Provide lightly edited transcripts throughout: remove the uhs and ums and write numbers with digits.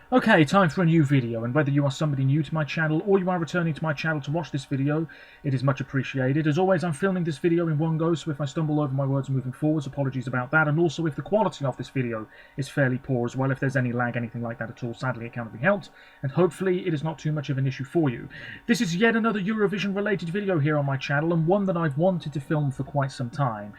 Okay, time for a new video, and whether you are somebody new to my channel or you are returning to my channel to watch this video, it is much appreciated. As always, I'm filming this video in one go, so if I stumble over my words moving forwards, apologies about that, and also if the quality of this video is fairly poor as well, if there's any lag, anything like that at all, sadly it cannot be helped, and hopefully it is not too much of an issue for you. This is yet another Eurovision related video here on my channel, and one that I've wanted to film for quite some time.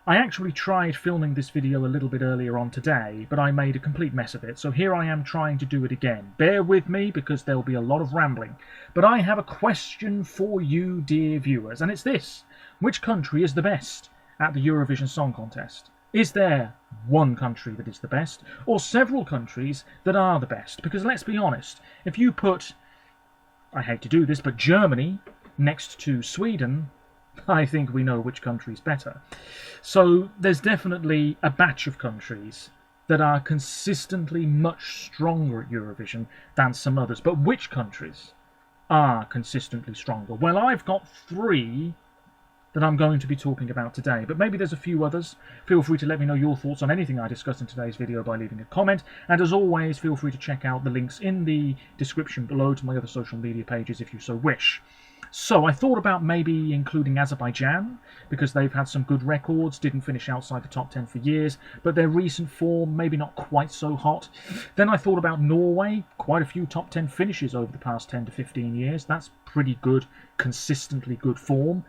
I actually tried filming this video a little bit earlier on today, but I made a complete mess of it, so here I am trying to do it again. Bear with me, because there'll be a lot of rambling. But I have a question for you, dear viewers, and it's this. Which country is the best at the Eurovision Song Contest? Is there one country that is the best, or several countries that are the best? Because let's be honest, if you put, I hate to do this, but Germany next to Sweden, I think we know which country's better. So there's definitely a batch of countries that are consistently much stronger at Eurovision than some others. But which countries are consistently stronger? Well, I've got three that I'm going to be talking about today, but maybe there's a few others. Feel free to let me know your thoughts on anything I discuss in today's video by leaving a comment, and as always, feel free to check out the links in the description below to my other social media pages if you so wish. So I thought about maybe including Azerbaijan, because they've had some good records, didn't finish outside the top 10 for years, but their recent form maybe not quite so hot. Then I thought about Norway, quite a few top 10 finishes over the past 10 to 15 years. That's pretty good, consistently good form.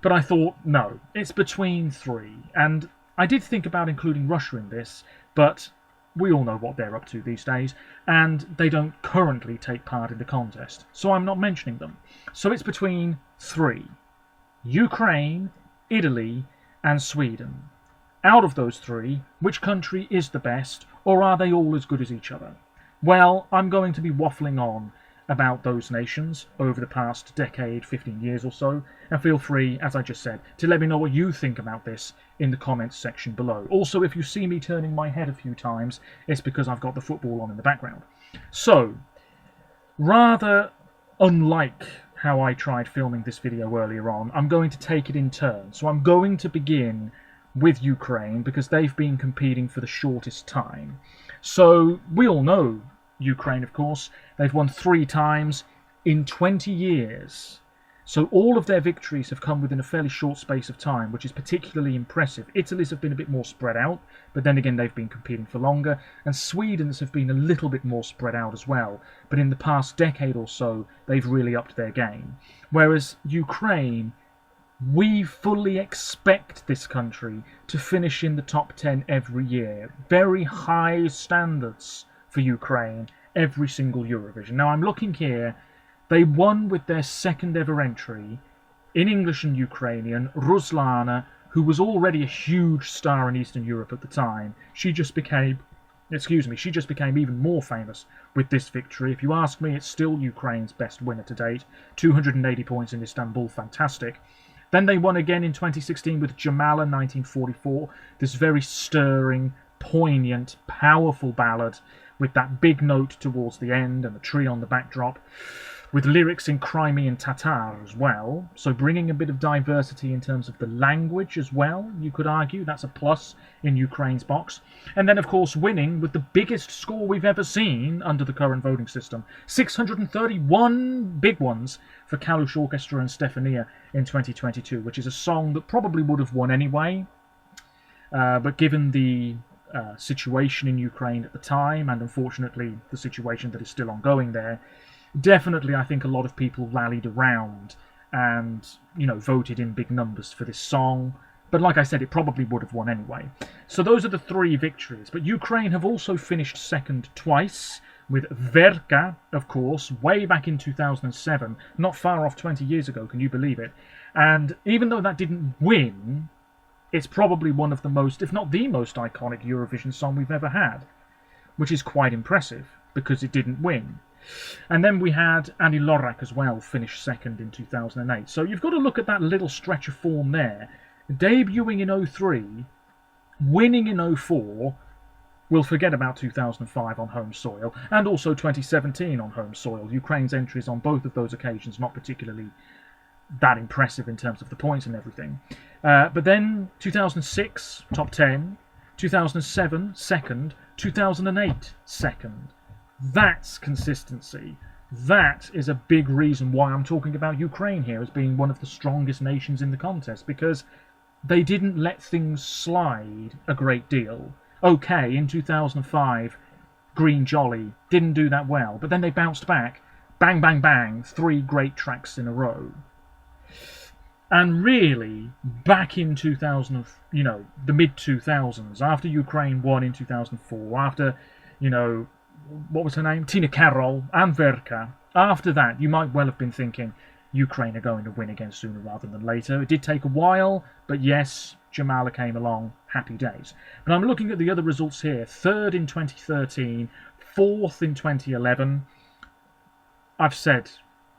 But I thought, no, it's between three. And I did think about including Russia in this, but we all know what they're up to these days, and they don't currently take part in the contest, so I'm not mentioning them. So it's between three: Ukraine, Italy, and Sweden. Out of those three, which country is the best, or are they all as good as each other? Well, I'm going to be waffling on about those nations over the past decade, 15 years or so, and feel free, as I just said, to let me know what you think about this in the comments section below. Also, if you see me turning my head a few times, it's because I've got the football on in the background. So, rather unlike how I tried filming this video earlier on, I'm going to take it in turn. So I'm going to begin with Ukraine, because they've been competing for the shortest time. So, we all know Ukraine, of course. They've won 3 times in 20 years. So all of their victories have come within a fairly short space of time, which is particularly impressive. Italy's have been a bit more spread out, but then again they've been competing for longer, and Sweden's have been a little bit more spread out as well, but in the past decade or so they've really upped their game. Whereas Ukraine, we fully expect this country to finish in the top 10 every year. Very high standards for Ukraine every single Eurovision. Now I'm looking here, they won with their second ever entry in English and Ukrainian. Ruslana, who was already a huge star in Eastern Europe at the time, she just became even more famous with this victory. If you ask me, it's still Ukraine's best winner to date. 280 points in Istanbul, fantastic. Then they won again in 2016 with Jamala 1944, this very stirring, poignant, powerful ballad with that big note towards the end and the tree on the backdrop, with lyrics in Crimean Tatar as well, so bringing a bit of diversity in terms of the language as well, you could argue. That's a plus in Ukraine's box. And then, of course, winning with the biggest score we've ever seen under the current voting system. 631 big ones for Kalush Orchestra and Stefania in 2022, which is a song that probably would have won anyway, but given the situation in Ukraine at the time, and unfortunately the situation that is still ongoing there, definitely I think a lot of people rallied around and, you know, voted in big numbers for this song. But like I said, it probably would have won anyway. So those are the 3 victories. But Ukraine have also finished second twice, with Verka, of course, way back in 2007, not far off 20 years ago, can you believe it? And even though that didn't win, it's probably one of the most, if not the most iconic Eurovision song we've ever had, which is quite impressive, because it didn't win. And then we had Ani Lorak as well, finish second in 2008. So you've got to look at that little stretch of form there. Debuting in 03, winning in 04, we'll forget about 2005 on home soil, and also 2017 on home soil. Ukraine's entries on both of those occasions not particularly that impressive in terms of the points and everything. But then 2006, top 10, 2007, second, 2008, second. That's consistency. That is a big reason why I'm talking about Ukraine here as being one of the strongest nations in the contest, because they didn't let things slide a great deal. Okay, in 2005, Green Jolly didn't do that well, but then they bounced back. Bang, bang, bang, 3 great tracks in a row. And really, back in 2000, the mid-2000s, after Ukraine won in 2004, after, what was her name? Tina Karol and Verka. After that, you might well have been thinking, Ukraine are going to win again sooner rather than later. It did take a while, but yes, Jamala came along. Happy days. But I'm looking at the other results here. 3rd in 2013, 4th in 2011. I've said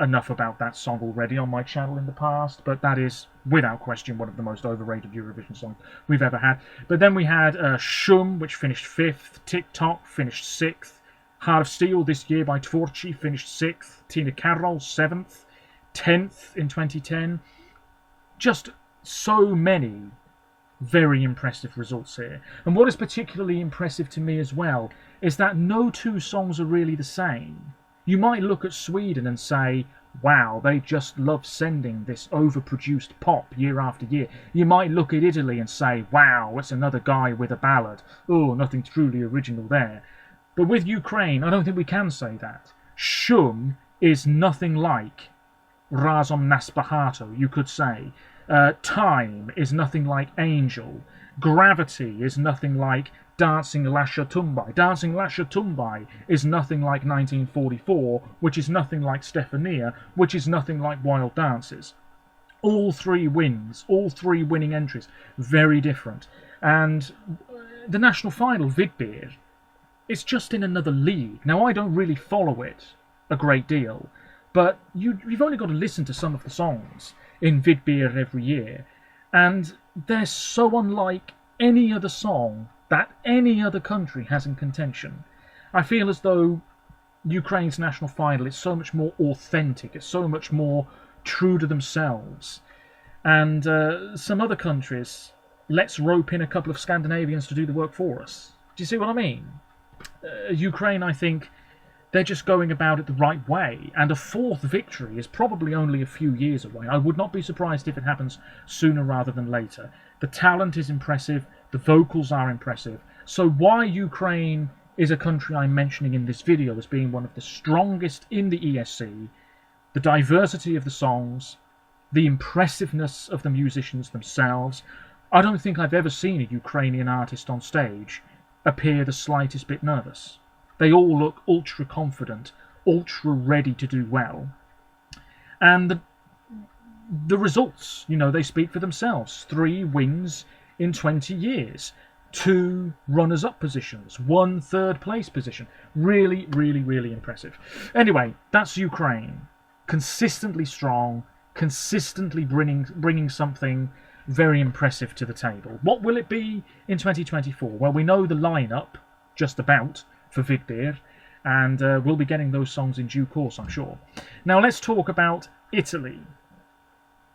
enough about that song already on my channel in the past, but that is, without question, one of the most overrated Eurovision songs we've ever had. But then we had Shum, which finished 5th, TikTok finished 6th, Heart of Steel this year by Tvorchi finished 6th, Tina Karol 7th, 10th in 2010. Just so many very impressive results here. And what is particularly impressive to me as well is that no 2 songs are really the same. You might look at Sweden and say, wow, they just love sending this overproduced pop year after year. You might look at Italy and say, wow, it's another guy with a ballad. Oh, nothing truly original there. But with Ukraine, I don't think we can say that. Shum is nothing like Razom Nas Bahato, you could say. Time is nothing like Angel. Gravity is nothing like Dancing Lascia Tumbai. Dancing Lascia Tumbai is nothing like 1944, which is nothing like Stefania, which is nothing like Wild Dances. All 3 wins, all 3 winning entries, very different. And the national final, Vidbir, it's just in another league. Now, I don't really follow it a great deal, but you've only got to listen to some of the songs in Vidbir every year, and they're so unlike any other song that any other country has in contention. I feel as though Ukraine's national final is so much more authentic, it's so much more true to themselves. And some other countries, let's rope in a couple of Scandinavians to do the work for us. Do you see what I mean? Ukraine, I think, they're just going about it the right way, and a 4th victory is probably only a few years away. I would not be surprised if it happens sooner rather than later. The talent is impressive, the vocals are impressive, so why Ukraine is a country I'm mentioning in this video as being one of the strongest in the ESC, the diversity of the songs, the impressiveness of the musicians themselves. I don't think I've ever seen a Ukrainian artist on stage appear the slightest bit nervous. They all look ultra confident, ultra ready to do well. And the results, they speak for themselves. 3 wins in 20 years. 2 runners-up positions. 1 third-place position. Really, really, really impressive. Anyway, that's Ukraine. Consistently strong, consistently bringing something very impressive to the table. What will it be in 2024? Well, we know the lineup, just about, for Vidbir, and we'll be getting those songs in due course, I'm sure. Now let's talk about Italy.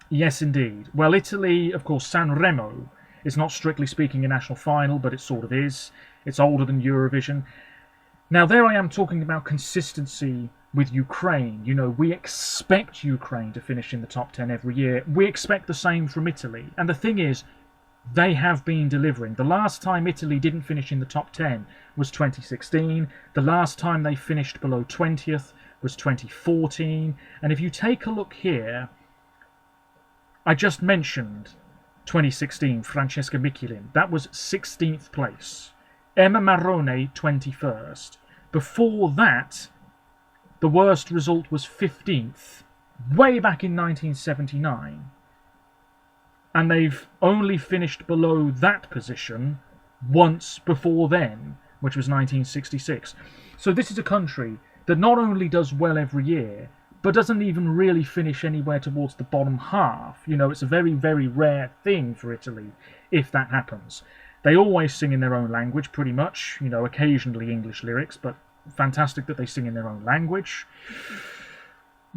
Yes, indeed. Well, Italy, of course, Sanremo is not strictly speaking a national final, but it sort of is. It's older than Eurovision. Now there I am talking about consistency with Ukraine. We expect Ukraine to finish in the top 10 every year. We expect the same from Italy. And the thing is, they have been delivering. The last time Italy didn't finish in the top 10 was 2016. The last time they finished below 20th was 2014. And if you take a look here, I just mentioned 2016, Francesca Michelin. That was 16th place. Emma Marrone, 21st. Before that, the worst result was 15th, way back in 1979. And they've only finished below that position once before then, which was 1966. So this is a country that not only does well every year, but doesn't even really finish anywhere towards the bottom half. It's a very, very rare thing for Italy, if that happens. They always sing in their own language, pretty much, occasionally English lyrics, but fantastic that they sing in their own language.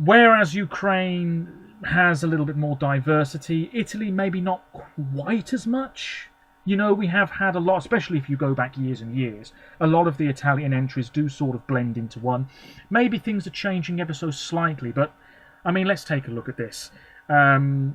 Whereas Ukraine has a little bit more diversity, Italy maybe not quite as much. You know, we have had a lot, especially if you go back years and years, a lot of the Italian entries do sort of blend into one. Maybe things are changing ever so slightly, but, I mean, let's take a look at this. Il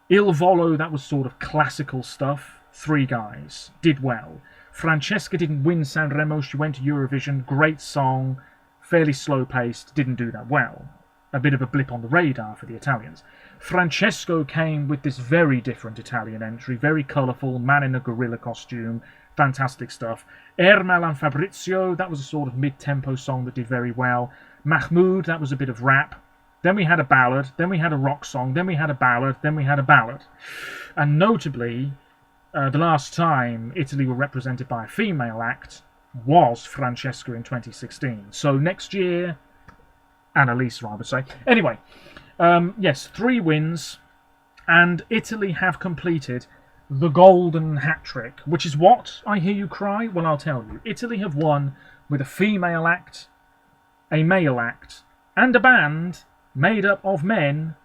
Volo, that was sort of classical stuff. 3 guys. Did well. Francesca didn't win Sanremo, she went to Eurovision. Great song, fairly slow-paced, didn't do that well. A bit of a blip on the radar for the Italians. Francesco came with this very different Italian entry, very colourful, man in a gorilla costume, fantastic stuff. Ermal and Fabrizio, that was a sort of mid-tempo song that did very well. Mahmoud, that was a bit of rap. Then we had a ballad, then we had a rock song, then we had a ballad, then we had a ballad. And notably, the last time Italy were represented by a female act was Francesca in 2016. So next year, Annalise, I would say. Anyway, yes, 3 wins, and Italy have completed the golden hat-trick, which is what, I hear you cry? Well, I'll tell you. Italy have won with a female act, a male act, and a band made up of men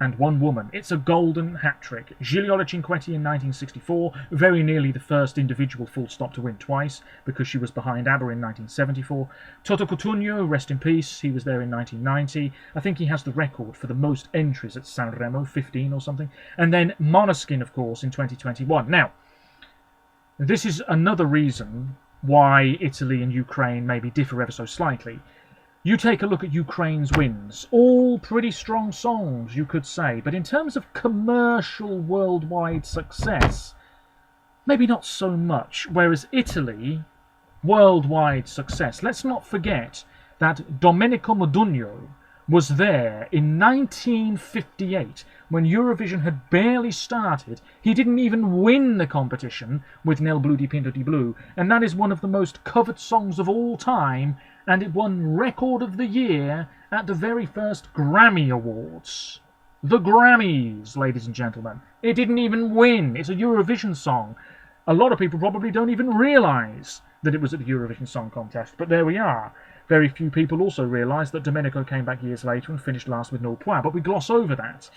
and 1 woman. It's a golden hat-trick. Gigliola Cinquetti in 1964, very nearly the first individual full stop to win twice, because she was behind ABBA in 1974. Toto Cutugno, rest in peace, he was there in 1990. I think he has the record for the most entries at Sanremo, 15 or something. And then Måneskin, of course, in 2021. Now, this is another reason why Italy and Ukraine maybe differ ever so slightly. You take a look at Ukraine's wins. All pretty strong songs, you could say. But in terms of commercial worldwide success, maybe not so much. Whereas Italy, worldwide success. Let's not forget that Domenico Modugno was there in 1958 when Eurovision had barely started. He didn't even win the competition with Nel Blu di Pinto di Blu. And that is one of the most covered songs of all time. And it won Record of the Year at the very first Grammy Awards. The Grammys, ladies and gentlemen. It didn't even win. It's a Eurovision song. A lot of people probably don't even realise that it was at the Eurovision Song Contest, but there we are. Very few people also realise that Domenico came back years later and finished last with 0 points, but we gloss over that.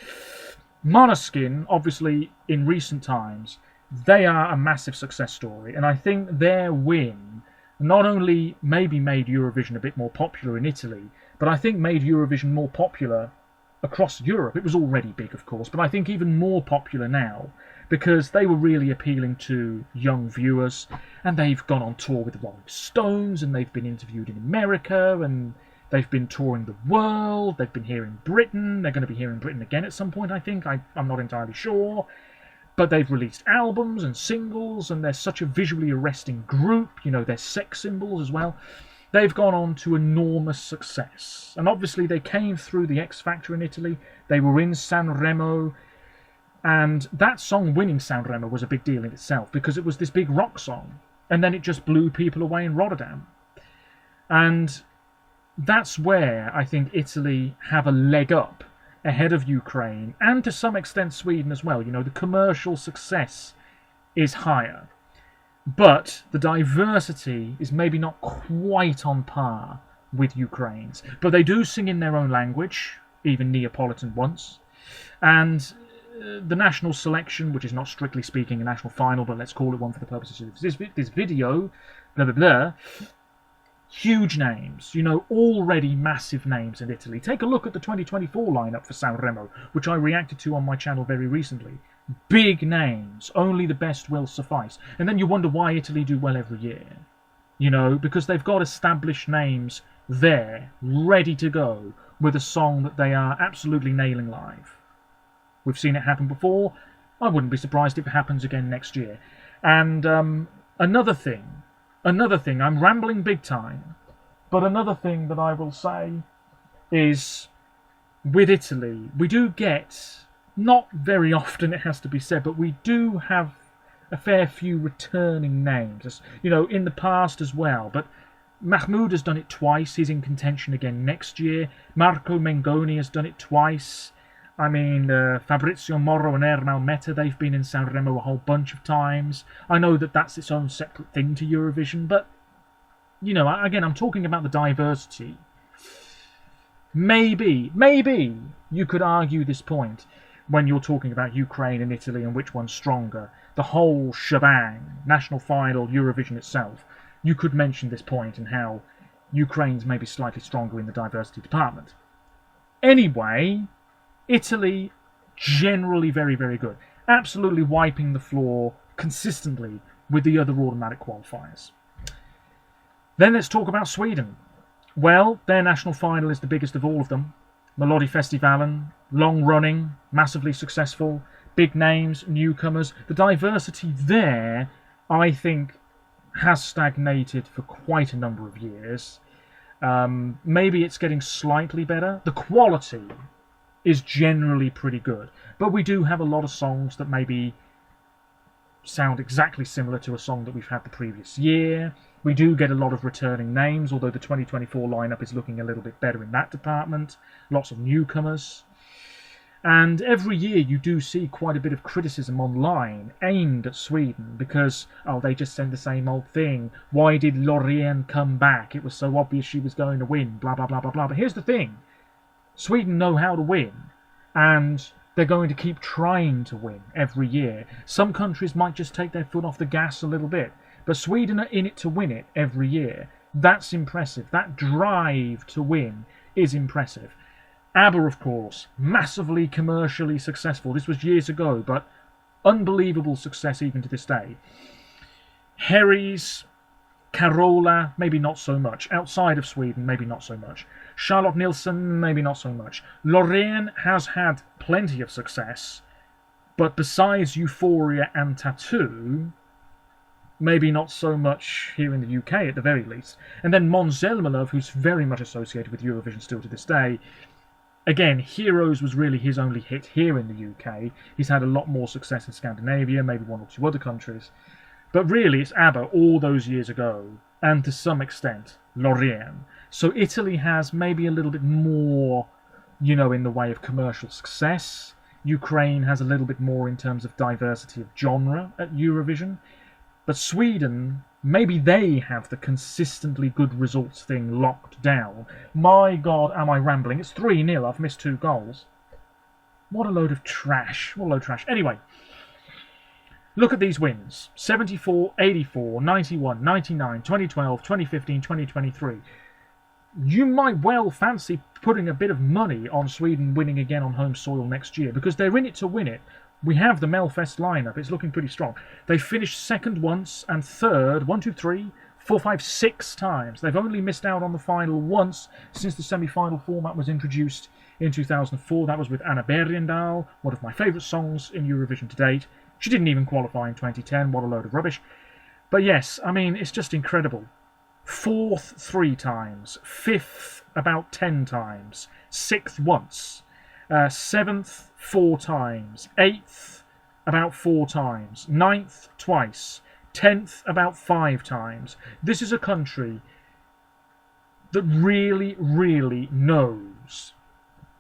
Måneskin, obviously, in recent times, they are a massive success story, and I think their win not only maybe made Eurovision a bit more popular in Italy, but I think made Eurovision more popular across Europe. It was already big, of course, but I think even more popular now, because they were really appealing to young viewers, and they've gone on tour with the Rolling Stones, and they've been interviewed in America, and they've been touring the world, they've been here in Britain, they're going to be here in Britain again at some point, I think, I'm not entirely sure. But they've released albums and singles, and they're such a visually arresting group. You know, they're sex symbols as well. They've gone on to enormous success. And obviously they came through the X Factor in Italy. They were in Sanremo. And that song winning Sanremo was a big deal in itself, because it was this big rock song. And then it just blew people away in Rotterdam. And that's where I think Italy have a leg up ahead of Ukraine, and to some extent Sweden as well. You know, the commercial success is higher, but the diversity is maybe not quite on par with Ukraine's. But they do sing in their own language, even Neapolitan once, and the national selection, which is not strictly speaking a national final, but let's call it one for the purposes of this video, blah blah blah. Huge names, you know, already massive names in Italy. Take a look at the 2024 lineup for Sanremo, which I reacted to on my channel very recently. Big names, only the best will suffice. And then you wonder why Italy do well every year. You know, because they've got established names there, ready to go, with a song that they are absolutely nailing live. We've seen it happen before. I wouldn't be surprised if it happens again next year. And another thing, I'm rambling big time, but another thing that I will say is, with Italy, we do get, not very often it has to be said, but we do have a fair few returning names, you know, in the past as well. But Mahmoud has done it twice, he's in contention again next year. Marco Mengoni has done it twice. I mean, Fabrizio Morro and Ermal Meta, they've been in Sanremo a whole bunch of times. I know that that's its own separate thing to Eurovision, but, you know, again, I'm talking about the diversity. Maybe, you could argue this point. when you're talking about Ukraine and Italy and which one's stronger. The whole shebang, national final, Eurovision itself, you could mention this point and how Ukraine's maybe slightly stronger in the diversity department. Anyway, Italy, generally very, very good. Absolutely wiping the floor consistently with the other automatic qualifiers. Then let's talk about Sweden. Well, their national final is the biggest of all of them. Melodifestivalen, long running, massively successful, big names, newcomers. The diversity there, I think, has stagnated for quite a number of years. Maybe it's getting slightly better. The quality is generally pretty good, but we do have a lot of songs that maybe sound exactly similar to a song that we've had the previous year. We do get a lot of returning names, although the 2024 lineup is looking a little bit better in that department. Lots of newcomers. And every year you do see quite a bit of criticism online aimed at Sweden because, oh, they just send the same old thing. Why did Loreen come back? It was so obvious she was going to win, blah, blah, blah, blah, blah. But here's the thing. Sweden know how to win, and they're going to keep trying to win every year. Some countries might just take their foot off the gas a little bit, but Sweden are in it to win it every year. That's impressive. That drive to win is impressive. ABBA, of course, massively commercially successful. This was years ago, but unbelievable success even to this day. Harry's, Carola, maybe not so much. Outside of Sweden, maybe not so much. Charlotte Nilsson, maybe not so much. Loreen has had plenty of success, but besides Euphoria and Tattoo, maybe not so much here in the UK at the very least. And then Måns Zelmerlöw, who's very much associated with Eurovision still to this day. Again, Heroes was really his only hit here in the UK. He's had a lot more success in Scandinavia, maybe one or two other countries. But really, it's ABBA all those years ago, and to some extent, Loreen. So Italy has maybe a little bit more, in the way of commercial success. Ukraine has a little bit more in terms of diversity of genre at Eurovision. But Sweden, maybe they have the consistently good results thing locked down. My God, am I rambling? It's 3-0. I've missed 2 goals. What a load of trash. What a load of trash. Anyway, look at these wins. 74, 84, 91, 99, 2012, 2015, 2023. You might well fancy putting a bit of money on Sweden winning again on home soil next year, because they're in it to win it. We have the Melfest lineup. It's looking pretty strong. They finished second once and third, 1, 2, 3, 4, 5, 6 times. They've only missed out on the final once since the semi-final format was introduced in 2004. That was with Anna Bergendahl, one of my favourite songs in Eurovision to date. She didn't even qualify in 2010. What a load of rubbish. But yes, I mean, it's just incredible. 4th 3 times. 5th about 10 times. 6th once. 7th 4 times. 8th about 4 times. 9th twice. 10th about 5 times. This is a country that really, really knows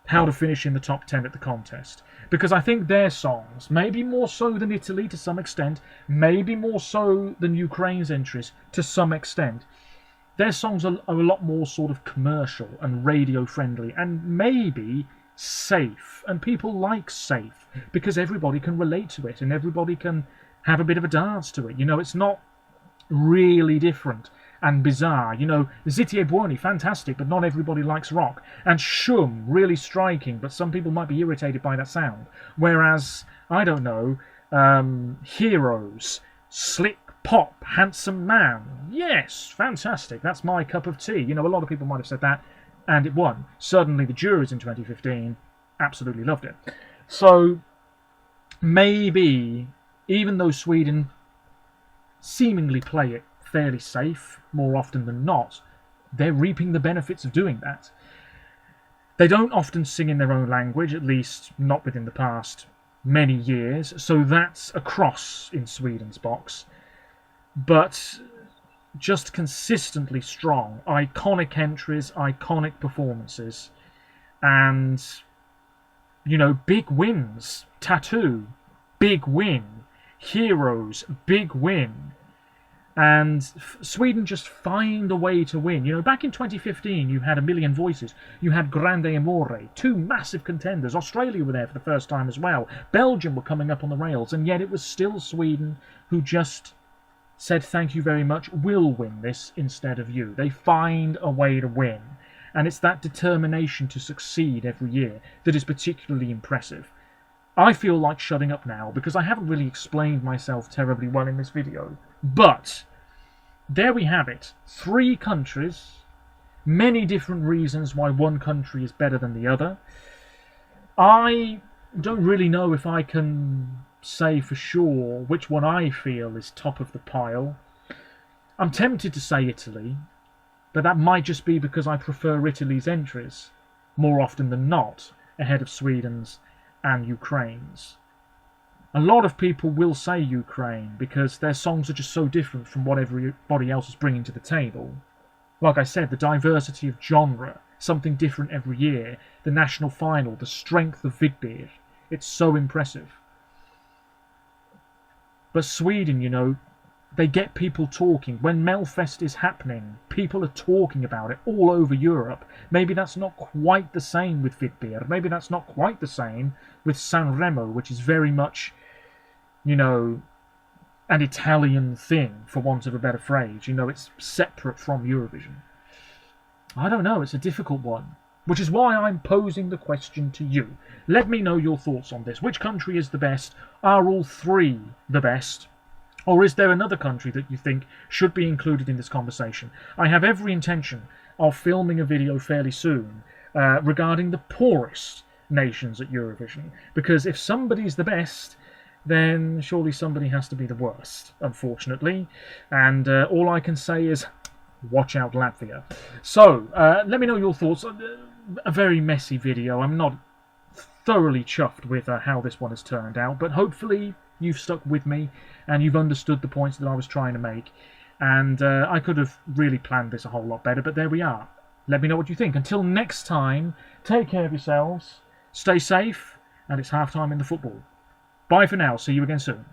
how to finish in the top 10 at the contest. Because I think their songs, maybe more so than Italy to some extent, maybe more so than Ukraine's entries to some extent, their songs are a lot more sort of commercial and radio friendly and maybe safe. And people like safe because everybody can relate to it and everybody can have a bit of a dance to it. It's not really different and bizarre. Zitie Buoni, fantastic, but not everybody likes rock. And Shum, really striking, but some people might be irritated by that sound. Whereas, I don't know, Heroes, slick pop, handsome man. Yes, fantastic, that's my cup of tea. A lot of people might have said that, and it won. Certainly the jurors in 2015 absolutely loved it. So, maybe, even though Sweden seemingly play it fairly safe more often than not, they're reaping the benefits of doing that. They don't often sing in their own language, at least not within the past many years, so that's a cross in Sweden's box. But just consistently strong, iconic entries, iconic performances, and big wins. Tattoo, big win. Heroes, big win. And Sweden just find a way to win. You know, back in 2015, you had A Million Voices. You had Grande Amore, two massive contenders. Australia were there for the first time as well. Belgium were coming up on the rails, and yet it was still Sweden who just said, thank you very much, we'll win this instead of you. They find a way to win. And it's that determination to succeed every year that is particularly impressive. I feel like shutting up now because I haven't really explained myself terribly well in this video. But there we have it. 3 countries, many different reasons why one country is better than the other. I don't really know if I can say for sure which one I feel is top of the pile. I'm tempted to say Italy, but that might just be because I prefer Italy's entries more often than not ahead of Sweden's and Ukraine's. A lot of people will say Ukraine because their songs are just so different from what everybody else is bringing to the table. Like I said, the diversity of genre, something different every year, the national final, the strength of Vidbeer, it's so impressive. But Sweden, you know, they get people talking. When Melfest is happening, people are talking about it all over Europe. Maybe that's not quite the same with Vidbeer. Maybe that's not quite the same with Sanremo, which is very much, you know, an Italian thing, for want of a better phrase. You know, it's separate from Eurovision. I don't know, it's a difficult one. Which is why I'm posing the question to you. Let me know your thoughts on this. Which country is the best? Are all 3 the best? Or is there another country that you think should be included in this conversation? I have every intention of filming a video fairly soon regarding the poorest nations at Eurovision. Because if somebody's the best, then surely somebody has to be the worst, unfortunately. And all I can say is, watch out Latvia. So, let me know your thoughts. A very messy video. I'm not thoroughly chuffed with how this one has turned out, but hopefully you've stuck with me and you've understood the points that I was trying to make. And I could have really planned this a whole lot better, but there we are. Let me know what you think. Until next time, take care of yourselves, stay safe, and it's half time in the football. Bye for now. See you again soon.